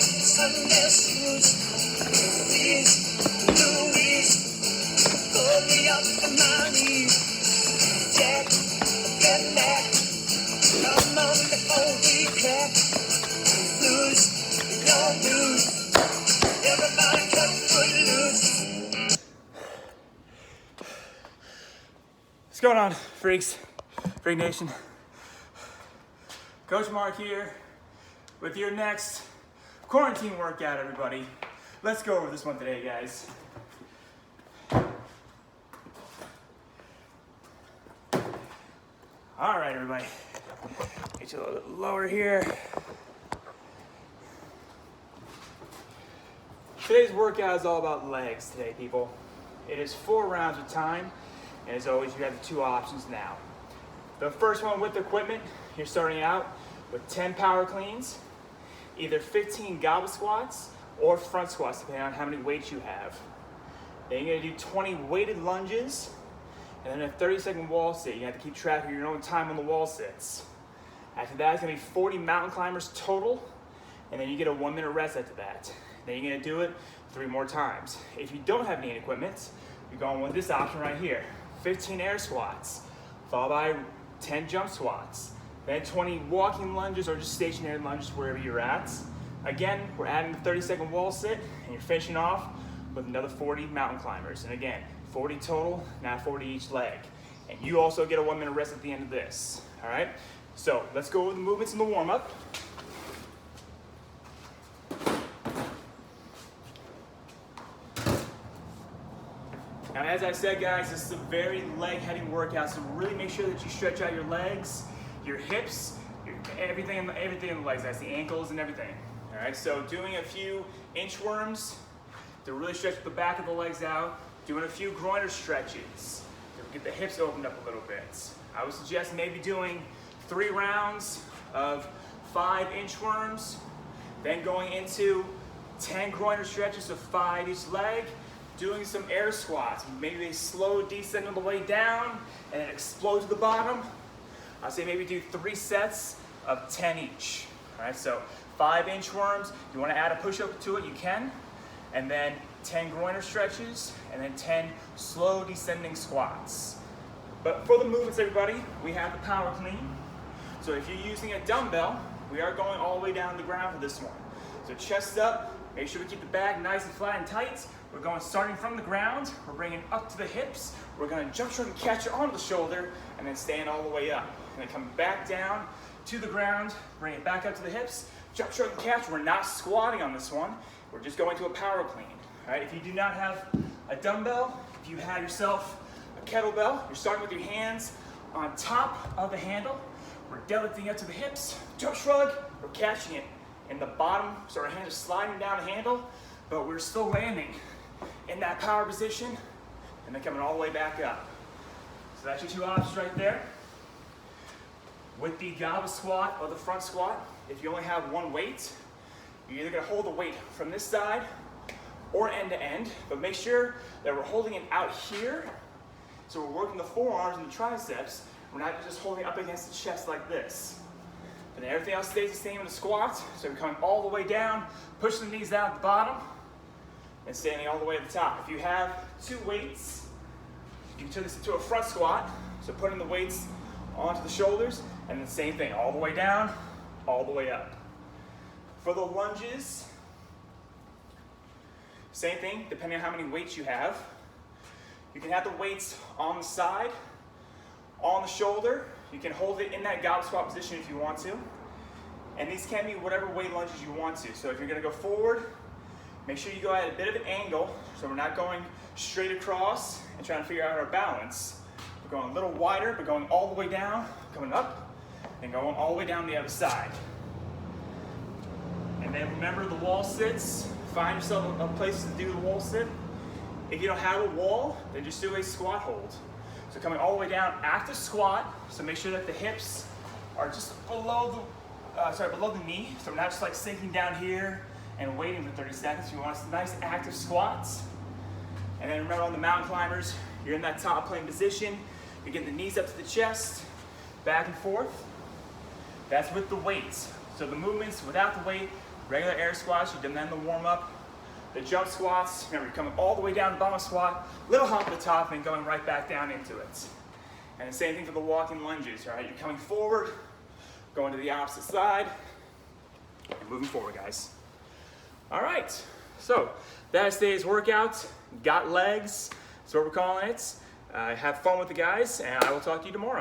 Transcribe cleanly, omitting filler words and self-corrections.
Sunday schools, Louise, pull me up to my knees. Jack, get back, come on before we crack. Lose, don't lose, everybody cut foot loose. What's going on, freaks, Freak Nation? Coach Mark here with your next quarantine workout, everybody. Let's go over this one today, guys. All right, everybody. Get you a little bit lower here. Today's workout is all about legs today, people. It is 4 rounds of time, and as always, you have the 2 options now. The first one with equipment, you're starting out with 10 power cleans, either 15 goblet squats or front squats, depending on how many weights you have. Then you're gonna do 20 weighted lunges, and then a 30-second wall sit. You have to keep track of your own time on the wall sits. After that, it's gonna be 40 mountain climbers total, and then you get a 1-minute rest after that. Then you're gonna do it 3 more times. If you don't have any equipment, you're going with this option right here. 15 air squats, followed by 10 jump squats, then 20 walking lunges or just stationary lunges wherever you're at. Again, we're adding the 30-second wall sit, and you're finishing off with another 40 mountain climbers. And again, 40 total, not 40 each leg. And you also get a 1-minute rest at the end of this, all right? So let's go over the movements in the warm-up. Now, as I said, guys, this is a very leg-heavy workout, so really make sure that you stretch out your legs, your hips, everything in the legs. That's the ankles and everything. All right, so doing a few inchworms to really stretch the back of the legs out, doing a few groiner stretches to get the hips opened up a little bit. I would suggest maybe doing 3 rounds of 5 inchworms, then going into 10 groiner stretches of 5 each leg, doing some air squats, maybe a slow descent on the way down and then explode to the bottom. I'd say maybe do 3 sets of 10 each. All right, so 5 inchworms. You want to add a push-up to it, you can. And then 10 groiner stretches, and then 10 slow descending squats. But for the movements, everybody, we have the power clean. So if you're using a dumbbell, we are going all the way down to the ground for this one. So chest up, make sure we keep the back nice and flat and tight. We're going starting from the ground, we're bringing up to the hips, we're going to jump short and catch it onto the shoulder, and then stand all the way up. And then come back down to the ground, bring it back up to the hips, jump short and catch. We're not squatting on this one, we're just going to a power clean. All right, if you do not have a dumbbell, if you have yourself a kettlebell, you're starting with your hands on top of the handle, we're deadlifting up to the hips, jump shrug, we're catching it in the bottom, so our hands are sliding down the handle, but we're still landing in that power position, and then coming all the way back up. So that's your 2 options right there. With the goblet squat or the front squat, if you only have 1 weight, you're either gonna hold the weight from this side or end to end, but make sure that we're holding it out here, so we're working the forearms and the triceps. We're not just holding it up against the chest like this. And then everything else stays the same in the squats, so we're coming all the way down, pushing the knees down at the bottom, and standing all the way at the top. If you have 2 weights, you can turn this into a front squat, so putting the weights onto the shoulders, and the same thing, all the way down, all the way up. For the lunges, same thing, depending on how many weights you have. You can have the weights on the side, on the shoulder. You can hold it in that goblet squat position if you want to. And these can be whatever weight lunges you want to. So if you're gonna go forward, make sure you go at a bit of an angle, so we're not going straight across and trying to figure out our balance. We're going a little wider, but going all the way down, coming up, and going all the way down the other side. And then remember the wall sits. Find yourself a place to do the wall sit. If you don't have a wall, then just do a squat hold. So coming all the way down, active squat, so make sure that the hips are just below the knee, so we're not just like sinking down here and waiting for 30 seconds. You want a nice active squats. And then remember on the mountain climbers, you're in that top plane position, you get the knees up to the chest, back and forth. That's with the weights. So the movements without the weight Regular air squats, you've done that in the warm-up. The jump squats, remember you're coming all the way down to bottom squat, little hump at the top, and going right back down into it. And the same thing for the walking lunges, right? You're coming forward, going to the opposite side, and moving forward, guys. All right, so that is today's workout. Got legs, that's what we're calling it. Have fun with the guys, and I will talk to you tomorrow.